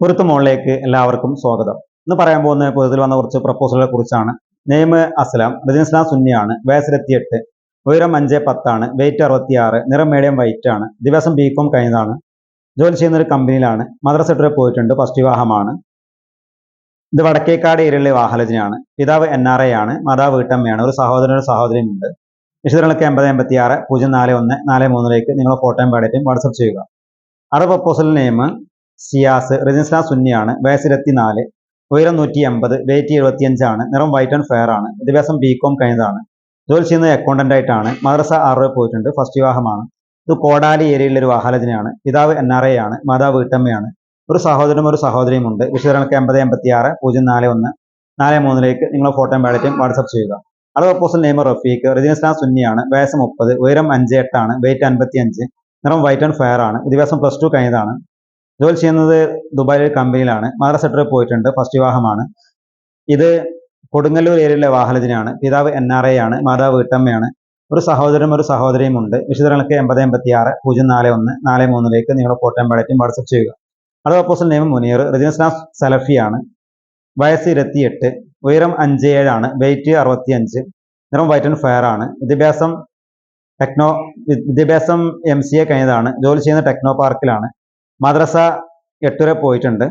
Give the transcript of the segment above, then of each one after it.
പൊരുത്ത് മോളിലേക്ക് എല്ലാവർക്കും സ്വാഗതം. ഇന്ന് പറയാൻ പോകുന്ന പൊരുത്തിൽ വന്ന കുറച്ച് പ്രപ്പോസലുകളെ കുറിച്ചാണ്. നെയിം അസ്ലാം, റെസിഡൻസ് സുന്നിയാണ്, വയസ്സ് 28, ഉയരം 5'10", വെയിറ്റ് 66, നിറം മീഡിയം വൈറ്റ് ആണ്, ദിവസം ബികോം കഴിഞ്ഞതാണ്, ജോലി ചെയ്യുന്ന ഒരു കമ്പനിയിലാണ്, മദ്രസ വരെ പോയിട്ടുണ്ട്, ഫസ്റ്റ് വിവാഹമാണ്. ഇത് വടക്കേക്കാട് ഏരിയയിലെ വാഹനജനാണ്. പിതാവ് NRI ആണ്, മാതാവ് വീട്ടമ്മയാണ്, ഒരു സഹോദരിയുമുണ്ട്. വിശദങ്ങൾക്ക് 8056-041-43 നിങ്ങൾ ഫോട്ടോയും പാടിയിട്ടും വാട്സപ്പ് ചെയ്യുക. അടുത്ത പ്രപ്പോസൽ നെയിം സിയാസ്, റെസിഡൻസ് സുന്നിയാണ്, വയസ്സ് 24, ഉയരം 180, വെയിറ്റ് 75 ആണ്, നിറം വൈറ്റ് ആൻഡ് ഫെയർ ആണ്, വിദ്യാഭ്യാസം ബികോം കഴിഞ്ഞതാണ്, ജോലി ചെയ്യുന്നത് അക്കൗണ്ടന്റ് ആയിട്ടാണ്, മദ്രസ 6 പോയിട്ടുണ്ട്, ഫസ്റ്റ് വിവാഹമാണ്. ഇത് കോടാലി ഏരിയയിലെ ഒരു വാഹനജനാണ്. പിതാവ് NRI ആണ്, മാതാവ് വീട്ടമ്മയാണ്, ഒരു സഹോദരിയുമുണ്ട്. വിശദങ്ങൾക്ക് 8056-041-43 നിങ്ങൾ ഫോട്ടോയും പാടിയിട്ടും വാട്സപ്പ് ചെയ്യുക. അടുത്ത പ്രപ്പോസൽ നെയിം റഫീഖ്, റെസിഡൻസ് സുന്നിയാണ്, വയസ്സ് 30, ഉയരം 5'8 ആണ്, വെയിറ്റ് 55, നിറം വൈറ്റ് ആൻഡ് ഫെയർ ആണ്, വിദ്യാഭ്യാസം +2 കഴിഞ്ഞതാണ്, ജോലി ചെയ്യുന്നത് ദുബായിലെ കമ്പനിയിലാണ്, മദ്രസ പോയിട്ടുണ്ട്, ഫസ്റ്റ് വിവാഹമാണ്. ഇത് കൊടുങ്ങല്ലൂർ ഏരിയയിലെ വാഹനജനാണ്. പിതാവ് NRI ആണ്, മാതാവ് വീട്ടമ്മയാണ്, ഒരു സഹോദരിയുമുണ്ട്. വിശദങ്ങൾക്ക് 8056-041-43 നിങ്ങൾ ഫോട്ടോയും പാടിയിട്ടും വാട്സപ്പ് ചെയ്യുക. അടുത്ത പ്രപ്പോസൽ നെയിം മുനീർ, റെസിഡൻസ് സലഫിയാണ്, വയസ്സ് 28, ഉയരം 5'7 ആണ്, വെയിറ്റ് 65, നിറം വൈറ്റ് ആൻഡ് ഫെയർ ആണ്, വിദ്യാഭ്യാസം MCA കഴിഞ്ഞതാണ്, ജോലി ചെയ്യുന്ന ടെക്നോ പാർക്കിലാണ്, മദ്രസ 8 വരെ പോയിട്ടുണ്ട്.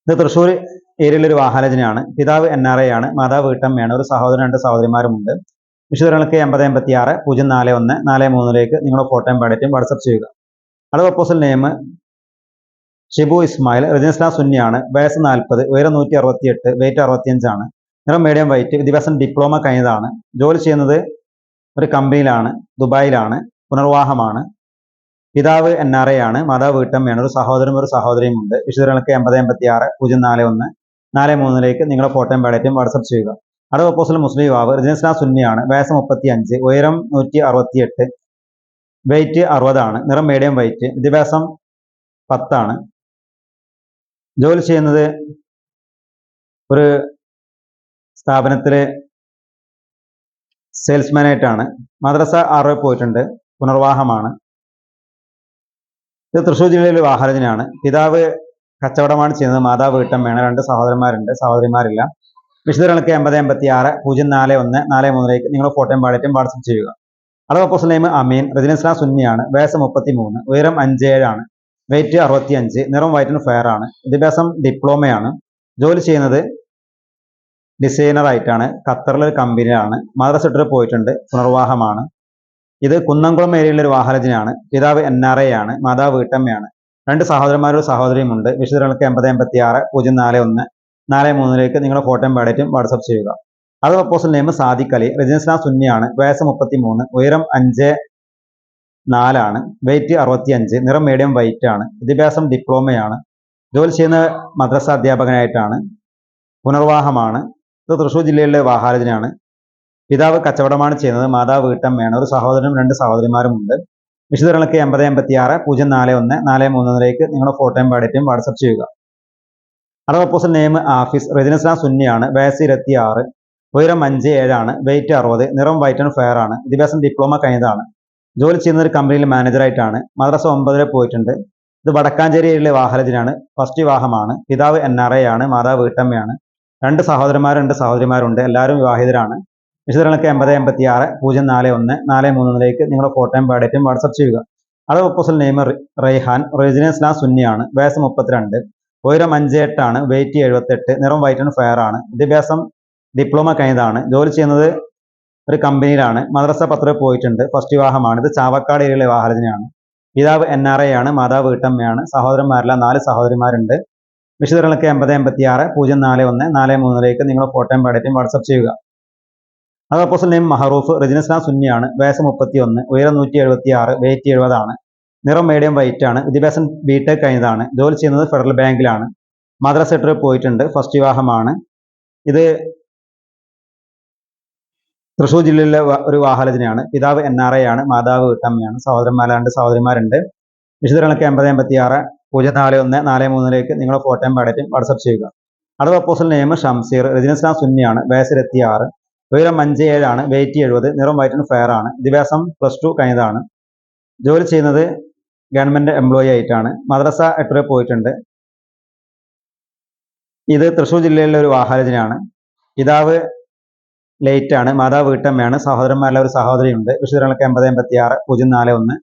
ഇത് തൃശ്ശൂർ ഏരിയയിലെ ഒരു വാഹനജനാണ്. പിതാവ് NRI ആണ്, മാതാവ് വീട്ടമ്മയാണ്, ഒരു രണ്ട് സഹോദരിമാരുമുണ്ട്. വിശദങ്ങൾക്ക് 8056-041-43 നിങ്ങൾ ഫോട്ടോയും പാടിയിട്ടും വാട്സപ്പ് ചെയ്യുക. അടുത്ത proposal name Shibu Ismail, residence സുന്നിയാണ്, വയസ്സ് 40, ഉയരം 168, വെയിറ്റ് 65 ആണ്, നിറം മീഡിയം വൈറ്റ്, വിദ്യാഭ്യാസം ഡിപ്ലോമ കഴിഞ്ഞതാണ്, ജോലി ചെയ്യുന്നത് ഒരു കമ്പനിയിലാണ്, ദുബായിലാണ്, പുനർവാഹമാണ്. പിതാവ് NRI ആണ്, മാതാവ് വീട്ടമ്മയാണ്, ഒരു സഹോദരിയുമുണ്ട്. വിശദങ്ങൾക്ക് 8056-041-43 നിങ്ങൾ ഫോട്ടോയും പാടിയിട്ടും വാട്സപ്പ് ചെയ്യുക. അടുത്ത പ്രപ്പോസൽ മുസ്ലിം യുവാവ്, റെസിഡൻസ് സുന്നിയാണ്, വയസ്സ് 35, ഉയരം 168, വെയിറ്റ് 60 ആണ്, നിറം മീഡിയം വൈറ്റ്, വിദ്യാഭ്യാസം 10 ആണ്, ജോലി ചെയ്യുന്നത് ഒരു സ്ഥാപനത്തിലെ സെയിൽസ്മാനായിട്ടാണ്, മദ്രസ 6 പോയിട്ടുണ്ട്, പുനർവാഹമാണ്. ഇത് തൃശ്ശൂർ ജില്ലയിലെ വാഹനജനാണ്. പിതാവ് കച്ചവടമാണ് ചെയ്യുന്നത്, മാതാവ് വീട്ടമ്മയാണ്, 2 സഹോദരിമാരില്ല. വിശദങ്ങൾക്ക് 8056-041-43 നിങ്ങൾ ഫോട്ടോയും പാടിയിട്ടും വാട്സപ്പ് ചെയ്യുക. അടുത്ത പ്രപ്പോസൽ നെയിം അമീൻ, റെസിഡൻസ് സുന്നിയാണ്, വയസ്സ് 33, ഉയരം 5'7 ആണ്, വെയിറ്റ് 65, നിറം വൈറ്റ് ആൻഡ് ഫെയർ ആണ്, വിദ്യാഭ്യാസം ഡിപ്ലോമയാണ്, ജോലി ചെയ്യുന്നത് ഡിസൈനർ ആയിട്ടാണ്, ഖത്തറിലെ ഒരു കമ്പനിയാണ്, മദ്രസ പോയിട്ടുണ്ട്, പുനർവാഹമാണ്. ഇത് കുന്നംകുളം ഏരിയയിലെ ഒരു വാഹനജനാണ്. പിതാവ് NRI ആണ്, മാതാവ് വീട്ടമ്മയാണ്, 2 സഹോദരിയുമുണ്ട്. വിശദങ്ങൾക്ക് 8056-041-43 നിങ്ങൾ ഫോട്ടോയും പാടിയിട്ടും വാട്സപ്പ് ചെയ്യുക. അത് proposal name Sadiq Ali, residence സുന്നിയാണ്, വയസ്സ് 33, ഉയരം 5'4 ആണ്, വെയിറ്റ് 65, നിറം മീഡിയം വൈറ്റ് ആണ്, വിദ്യാഭ്യാസം ഡിപ്ലോമയാണ്, ജോലി ചെയ്യുന്ന മദ്രസ അധ്യാപകനായിട്ടാണ്, പുനർവാഹമാണ്. ഇത് തൃശ്ശൂർ ജില്ലയിലെ വാഹനജനാണ്. പിതാവ് കച്ചവടമാണ് ചെയ്യുന്നത്, മാതാവ് വീട്ടമ്മയാണ്, ഒരു 2 സഹോദരിമാരുമുണ്ട്. വിശദങ്ങൾക്ക് 8056-041-43 നിങ്ങൾ ഫോട്ടോയും പാടിയിട്ടും വാട്സപ്പ് ചെയ്യുക. അടുത്ത പ്രപ്പോസൽ നെയിം ആഫീസ്, റെസിഡൻസ് സുന്നിയാണ്, വയസ്സ് 26, ഉയരം 5'7 ആണ്, വെയിറ്റ് 60, നിറം വൈറ്റ് ആൻഡ് ഫെയർ ആണ്, വിദ്യാഭ്യാസം ഡിപ്ലോമ കഴിഞ്ഞതാണ്, ജോലി ചെയ്യുന്ന ഒരു കമ്പനിയിൽ മാനേജറായിട്ടാണ്, മദ്രസ 9 വരെ പോയിട്ടുണ്ട്. ഇത് വടക്കാഞ്ചേരി ഏരിയയിലെ വാഹനജനാണ്, ഫസ്റ്റ് വിവാഹമാണ്. പിതാവ് NRI ആണ്, മാതാവ് വീട്ടമ്മയാണ്, 2 സഹോദരിമാരുണ്ട്, എല്ലാവരും വിവാഹിതരാണ്. വിശദങ്ങൾക്ക് 8056-041-43 നിങ്ങൾ ഫോട്ടോയും പാടിയിട്ടും വാട്സപ്പ് ചെയ്യുക. അടുത്ത പ്രപ്പോസൽ നെയിം റൈഹാൻ, റെസിഡൻസ് സുന്നിയാണ്, വയസ്സ് 32, ഉയരം 5'8 ആണ്, വെയിറ്റ് 78, നിറം വൈറ്റ് ആൻഡ് ഫെയർ ആണ്, വിദ്യാഭ്യാസം ഡിപ്ലോമ കഴിഞ്ഞതാണ്, ജോലി ചെയ്യുന്നത് ഒരു കമ്പനിയിലാണ്, മദ്രസ 10 വരെ പോയിട്ടുണ്ട്, ഫസ്റ്റ് വിവാഹമാണ്. ഇത് ചാവക്കാട് ഏരിയയിലെ വാഹനജനാണ്. പിതാവ് NRI ആണ്, മാതാവ് വീട്ടമ്മയാണ്, സഹോദരന്മാരില്ല, 4 സഹോദരിമാരുണ്ട്. വിശദങ്ങൾക്ക് 8056-041-43 നിങ്ങൾ ഫോട്ടോയും പാടിയിട്ടും വാട്സപ്പ് ചെയ്യുക. അത് പ്രപ്പോസൽ നെയിം മഹറൂഫ്, റെസിഡൻസ് സുന്നിയാണ്, വയസ്സ് 31, ഉയരം 176, വെയിറ്റ് 70 ആണ്, നിറം മീഡിയം വൈറ്റ് ആണ്, വിദ്യാഭ്യാസം BTech കഴിഞ്ഞതാണ്, ജോലി ചെയ്യുന്നത് ഫെഡറൽ ബാങ്കിലാണ്, മദ്രസ 8 വരെ പോയിട്ടുണ്ട്, ഫസ്റ്റ് വിവാഹമാണ്. ഇത് തൃശ്ശൂർ ജില്ലയിലെ ഒരു വാഹനജനാണ്. പിതാവ് NRI ആണ്, മാതാവ് വീട്ടമ്മയാണ്, 2 സഹോദരിമാരുണ്ട്. വിശദങ്ങൾക്ക് 8056-041-43 നിങ്ങൾ ഫോട്ടോയും പാടിയിട്ടും വാട്സപ്പ് ചെയ്യുക. അടുത്ത പ്രപ്പോസൽ നെയിം ഷംസീർ, റെസിഡൻസ് സുന്നിയാണ്, വയസ്സ് 26, ഉയരം 5'7 ആണ്, വെയിറ്റ് 70, നിറം വൈറ്റ് ആൻഡ് ഫെയർ ആണ്, വിദ്യാഭ്യാസം +2 കഴിഞ്ഞതാണ്, ജോലി ചെയ്യുന്നത് ഗവൺമെന്റ് എംപ്ലോയി ആയിട്ടാണ്, മദ്രസ 8 വരെ പോയിട്ടുണ്ട്, ഇത് തൃശ്ശൂർ ജില്ലയിലെ ഒരു വിവാഹാലോചനയാണ്. പിതാവ് ലേറ്റ് ആണ്, മാതാവ് വീട്ടമ്മയാണ്, സഹോദരന്മാരിലെ ഒരു സഹോദരിയുണ്ട്. വിശദങ്ങൾക്ക് 8086 041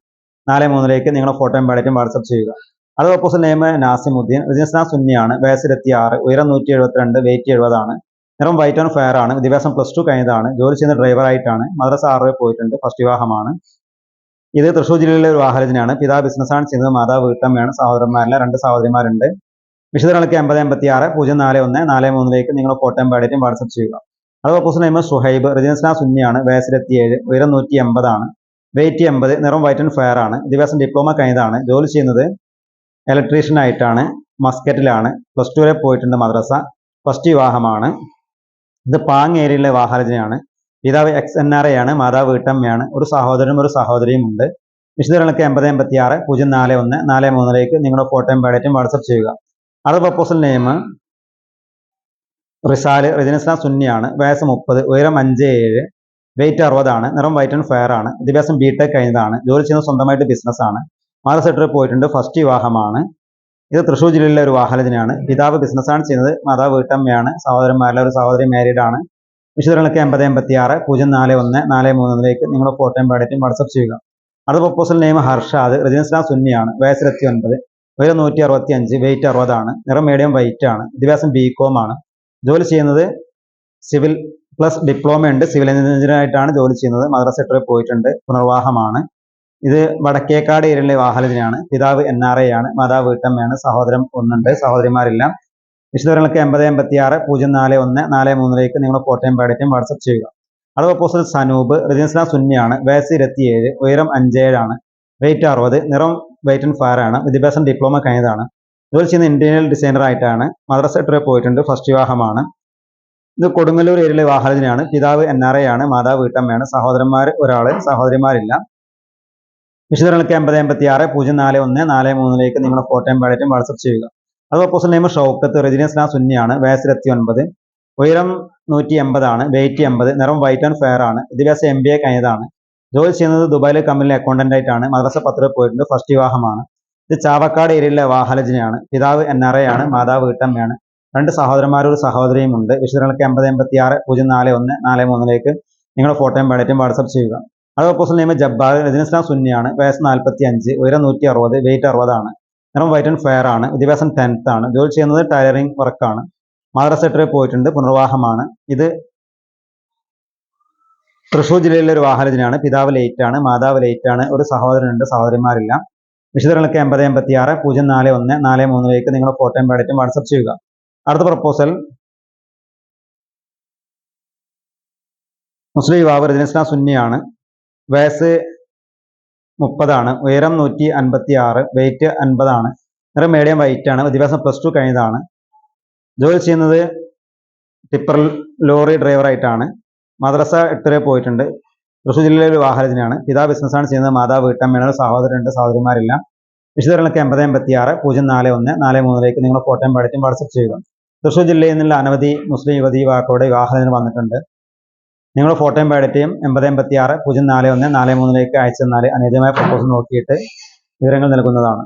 43 നിങ്ങളുടെ ഫോട്ടോയും ബയോഡേറ്റയും വാട്സപ്പ് ചെയ്യുക. അത് പ്രപ്പോസൽ നെയിം നാസിമുദ്ദീൻ, റെസിഡൻസ് +6, വയസ്സ് 26, ഉയരം 172, വെയിറ്റ് 70 ആണ്, നിറം വൈറ്റ് ആൻഡ് ഫെയർ ആണ്, വിദ്യാഭ്യാസം +2 കഴിഞ്ഞതാണ്, ജോലി ചെയ്യുന്ന ഡ്രൈവറായിട്ടാണ്, മദ്രസ 6 പോയിട്ടുണ്ട്, ഫസ്റ്റ് വിവാഹമാണ്. ഇത് തൃശ്ശൂർ ജില്ലയിലെ ഒരു വിവാഹാലോചനയാണ്. പിതാവ് ബിസിനസ്സാണ് ചെയ്യുന്നത്, മാതാവ് വീട്ടമ്മയാണ്, സഹോദരന്മാരിലെ 2 സഹോദരിമാരുണ്ട്. വിശദങ്ങൾക്ക് 8086 041 43 നിങ്ങളുടെ ഫോട്ടോയും ബയോഡേറ്റയും വാട്സപ്പ് ചെയ്യുക. അത് പ്രപ്പോസൽ നെയിം സുഹൈബ്, റെസിഡൻസ് സുന്നിയാണ്, വയസ്സ് 27, ഉയരം 180 ആണ്, വെയിറ്റ് 80, നിറം വൈറ്റ് ആൻഡ് ഫെയർ ആണ്, വിദ്യാഭ്യാസം ഡിപ്ലോമ കഴിഞ്ഞതാണ്, ജോലി ചെയ്യുന്നത് ഇലക്ട്രീഷ്യൻ ആയിട്ടാണ്, മസ്കറ്റിലാണ്, +2 വരെ പോയിട്ടുണ്ട്, മദ്രസ, ഫസ്റ്റ് വിവാഹമാണ്. ഇത് പാങ് ഏരിയയിലെ വിവാഹാലോചനയാണ്. പിതാവ് XNRA ആണ്, മാതാവ് വീട്ടമ്മയാണ്, ഒരു സഹോദരനും ഒരു സഹോദരിയും ഉണ്ട്. വിശദങ്ങൾക്ക് 8086 041 43 നിങ്ങളുടെ ഫോട്ടോയും ബയോഡേറ്റയും വാട്സപ്പ് ചെയ്യുക. അത് പ്രപ്പോസൽ നെയിം റിസാൽ, റെസിഡൻസ് സുന്നിയാണ്, വയസ്സ് 30, ഉയരം 57, വെയിറ്റ് 60 ആണ്, നിറം വൈറ്റ് ആൻഡ് ഫെയർ ആണ്, വിദ്യാഭ്യാസം BTech കഴിഞ്ഞതാണ്, ജോലി ചെയ്യുന്നത് സ്വന്തമായിട്ട് ബിസിനസ്സാണ്, മദ്രസ പോയിട്ടുണ്ട്, ഫസ്റ്റ് വിവാഹമാണ്. ഇത് തൃശ്ശൂർ ജില്ലയിലെ ഒരു വിവാഹാലോചനയാണ്. പിതാവ് ബിസിനസ്സാണ് ചെയ്യുന്നത്, മാതാവ് വീട്ടമ്മയാണ്, സഹോദരന്മാരിലെ ഒരു സഹോദരി മാരീഡ് ആണ്. വിശദങ്ങൾക്ക് 8086 041 43 നിങ്ങളുടെ ഫോട്ടോയും ബയോഡേറ്റയും വാട്സപ്പ് ചെയ്യുക. അത് പ്രപ്പോസൽ നെയിം ഹർഷാദ്, റെസിഡൻസ് സുന്നിയാണ്, വയസ്സ് 29, ഉയരം 165, വെയിറ്റ് 60 ആണ്, നിറം മീഡിയം വൈറ്റ് ആണ്, വിദ്യാഭ്യാസം BCom ആണ്, ജോലി ചെയ്യുന്നത് സിവിൽ പ്ലസ് ഡിപ്ലോമ ഉണ്ട്, സിവിൽ എഞ്ചിനീയറായിട്ടാണ് ജോലി ചെയ്യുന്നത്, മദ്രസ പോയിട്ടുണ്ട്, പുനർവാഹമാണ്. ഇത് വടക്കേക്കാട് ഏരിയയിലെ വിവാഹാലോചനയാണ്. പിതാവ് NRA ആണ്, മാതാവ് വീട്ടമ്മയാണ്, സഹോദരൻ ഒന്നുണ്ട്, സഹോദരിമാരില്ല. വിശദങ്ങൾക്ക് 8086 041 43 നിങ്ങളുടെ ഫോട്ടോയും ബയോഡേറ്റയും വാട്സപ്പ് ചെയ്യുക. അത് പ്രപ്പോസൽ സനൂപ്, റെസിഡൻസ് സുന്നിയാണ്, വയസ്സ് 27, ഉയരം 57 ആണ്, വെയിറ്റ് 60, നിറം വൈറ്റ് ആൻഡ് ഫെയർ ആണ്, വിദ്യാഭ്യാസം ഡിപ്ലോമ കഴിഞ്ഞതാണ്, ജോലി ചെയ്യുന്ന ഇന്റീരിയർ ഡിസൈനർ ആയിട്ടാണ്, മദ്രസ പോയിട്ടുണ്ട്, ഫസ്റ്റ് വിവാഹമാണ്. ഇത് കൊടുങ്ങല്ലൂർ ഏരിയയിലെ വിവാഹാലോചനയാണ്. പിതാവ് NRA ആണ്, മാതാവ് വീട്ടമ്മയാണ്, സഹോദരന്മാർ ഒരാള്, സഹോദരിമാരില്ല. വിശദങ്ങൾക്ക് 8086 041 43 നിങ്ങളുടെ ഫോട്ടോയും ബയോഡേറ്റയും വാട്സപ്പ് ചെയ്യുക. അത് പ്രപ്പോസൽ നെയിം ഷൗക്കത്ത്, റെസിഡൻസ് സുന്നിയാണ്, വയസ്സ് 29, ഉയരം 180 ആണ്, വെയിറ്റ് 80, നിറം വൈറ്റ് ആൻഡ് ഫെയർ ആണ്, വിദ്യാഭ്യാസം MBA കഴിഞ്ഞതാണ്, ജോലി ചെയ്യുന്നത് ദുബായിലെ കമ്പനിയിലെ അക്കൗണ്ടന്റ് ആയിട്ടാണ്, മദ്രസ 10 പോയിട്ടുണ്ട്, ഫസ്റ്റ് വിവാഹമാണ്. ഇത് ചാവക്കാട് ഏരിയയിലെ വിവാഹാലോചനയാണ്. പിതാവ് NRA ആണ്, മാതാവ് വീട്ടമ്മയാണ്, 2 സഹോദരന്മാരും ഒരു സഹോദരിയും ഉണ്ട്. വിശദങ്ങൾക്ക് 8086 041 43 നിങ്ങളുടെ ഫോട്ടോയും ബയോഡേറ്റയും വാട്സപ്പ് ചെയ്യുക. അത് പ്രപ്പോസൽ നെയിം ജബ്ബാർ, റെസിഡൻസ് സുന്നിയാണ്, വയസ്സ് 45, ഉയരം 160, വെയിറ്റ് 60 ആണ്, നിറം വൈറ്റ് ആൻഡ് ഫെയർ ആണ്, വിദ്യാഭ്യാസം 10th ആണ്, ജോലി ചെയ്യുന്നത് ടൈലറിംഗ് വർക്കാണ്, മദ്രസ പോയിട്ടുണ്ട്, പുനർവാഹമാണ്. ഇത് തൃശ്ശൂർ ജില്ലയിലെ ഒരു വിവാഹാലോചനയാണ്. പിതാവ് ലേറ്റ് ആണ്, മാതാവ് ലേറ്റ് ആണ്, ഒരു സഹോദരനുണ്ട്, സഹോദരിമാരില്ല. വിശദങ്ങൾക്ക് 8086 041 43 നിങ്ങളുടെ ഫോട്ടോയും ബയോഡേറ്റയും വാട്സപ്പ് ചെയ്യുക. അടുത്ത പ്രപ്പോസൽ മുസ്ലിം യുവാവ്, റെസിഡൻസ് സുന്നിയാണ്, വയസ്സ് 30 ആണ്, ഉയരം 156, വെയിറ്റ് 50 ആണ്, നിറം മീഡിയം വൈറ്റ് ആണ്, വിദ്യാഭ്യാസം +2 കഴിഞ്ഞതാണ്, ജോലി ചെയ്യുന്നത് ടിപ്പർ ലോറി ഡ്രൈവറായിട്ടാണ്, മദ്രസ 8 വരെ പോയിട്ടുണ്ട്, തൃശ്ശൂർ ജില്ലയിലെ ഒരു വിവാഹാലോചനയാണ്. പിതാവ് ബിസിനസ്സാണ് ചെയ്യുന്നത്, മാതാവ് വീട്ടമ്മയാണ്, സഹോദരനുണ്ട്, സഹോദരിമാരില്ല. വിശദങ്ങൾക്ക് 8086 041 43 നിങ്ങളുടെ ഫോട്ടോയും ബയോഡേറ്റയും വാട്സപ്പ് ചെയ്യുക. തൃശ്ശൂർ ജില്ലയിൽ നിന്നുള്ള അനവധി മുസ്ലിം യുവതി യുവാക്കളുടെ വിവാഹാലോചന വന്നിട്ടുണ്ട്. നിങ്ങളുടെ ഫോട്ടോയും ബയോഡേറ്റയും 8086 041 43 അയച്ചു തന്നാൽ അനുയോജ്യമായ പ്രപ്പോസൽ നോക്കിയിട്ട് വിവരങ്ങൾ നൽകുന്നതാണ്.